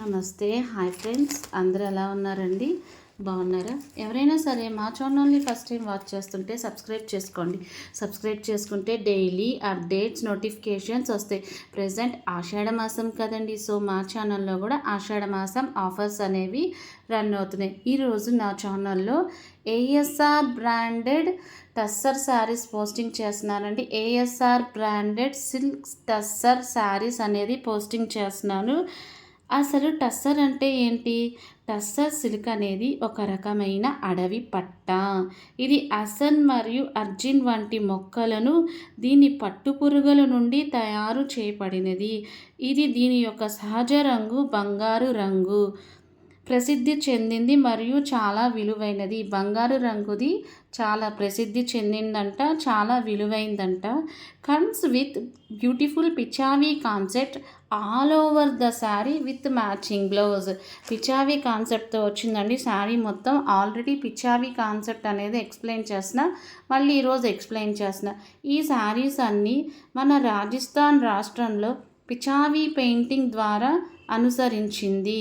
నమస్తే. Hi friends, అందరూ ఎలా ఉన్నారండి? బాగున్నారా? ఎవరైనా సరే మా ఛానల్ని ఫస్ట్ టైం వాచ్ చేస్తుంటే సబ్స్క్రైబ్ చేసుకుంటే డైలీ అప్డేట్స్ నోటిఫికేషన్స్ వస్తాయి. ప్రజెంట్ ఆషాఢ మాసం కదండి, సో మా ఛానల్లో కూడా ఆషాఢ మాసం ఆఫర్స్ అనేవి రన్ అవుతున్నాయి. ఈరోజు నా ఛానల్లో ASR branded tussar saris posting చేస్తున్నానండి. ASR branded silk tussar saris అనేది పోస్టింగ్ చేస్తున్నాను. అసలు టస్సర్ అంటే ఏంటి? టస్సర్ సిల్క్ అనేది ఒక రకమైన అడవి పట్ట. ఇది అసన్ మరియు అర్జిన్ వంటి మొక్కలను దీని పట్టుపురుగుల నుండి తయారు చేయబడినది. దీని యొక్క సహజ రంగు బంగారు రంగు. ప్రసిద్ధి చెందింది మరియు చాలా విలువైనది. బంగారు రంగుది చాలా ప్రసిద్ధి చెందిందంట, చాలా విలువైందంట. Comes with beautiful pichhwai concept all over the sari with matching blouse. Pichhwai కాన్సెప్ట్తో వచ్చిందండి శారీ మొత్తం. ఆల్రెడీ పిచావీ కాన్సెప్ట్ అనేది ఎక్స్ప్లెయిన్ చేసిన, మళ్ళీ ఈరోజు ఎక్స్ప్లెయిన్ చేసిన. ఈ శారీస్ అన్నీ మన రాజస్థాన్ రాష్ట్రంలో పిచావీ పెయింటింగ్ ద్వారా అనుసరించింది.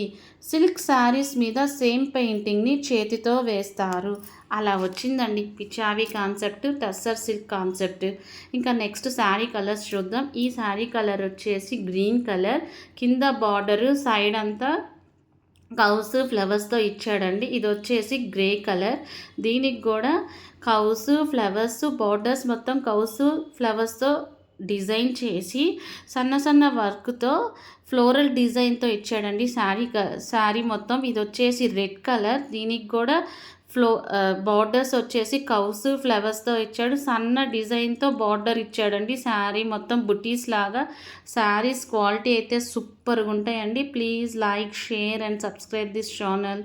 సిల్క్ శారీస్ మీద సేమ్ పెయింటింగ్ని చేతితో వేస్తారు. అలా వచ్చిందండి పిచావీ కాన్సెప్ట్, టస్సర్ సిల్క్ కాన్సెప్ట్. ఇంకా నెక్స్ట్ శారీ కలర్స్ చూద్దాం. ఈ శారీ కలర్ వచ్చేసి గ్రీన్ కలర్. కింద బార్డరు సైడ్ అంతా కౌస్ ఫ్లవర్స్తో ఇచ్చాడండి. ఇది వచ్చేసి గ్రే కలర్. దీనికి కూడా కౌస్ ఫ్లవర్స్ బార్డర్స్ మొత్తం కౌస్ ఫ్లవర్స్తో డిజైన్ చేసి సన్న వర్క్తో ఫ్లోరల్ డిజైన్తో ఇచ్చాడండి శారీ మొత్తం. ఇది వచ్చేసి రెడ్ కలర్. దీనికి కూడా బార్డర్స్ వచ్చేసి కౌస్ ఫ్లవర్స్తో ఇచ్చాడు. సన్న డిజైన్తో బార్డర్ ఇచ్చాడండి. శారీ మొత్తం బుటీస్ లాగా. శారీస్ క్వాలిటీ అయితే సూపర్గా ఉంటాయండి. Please like, share and subscribe this channel.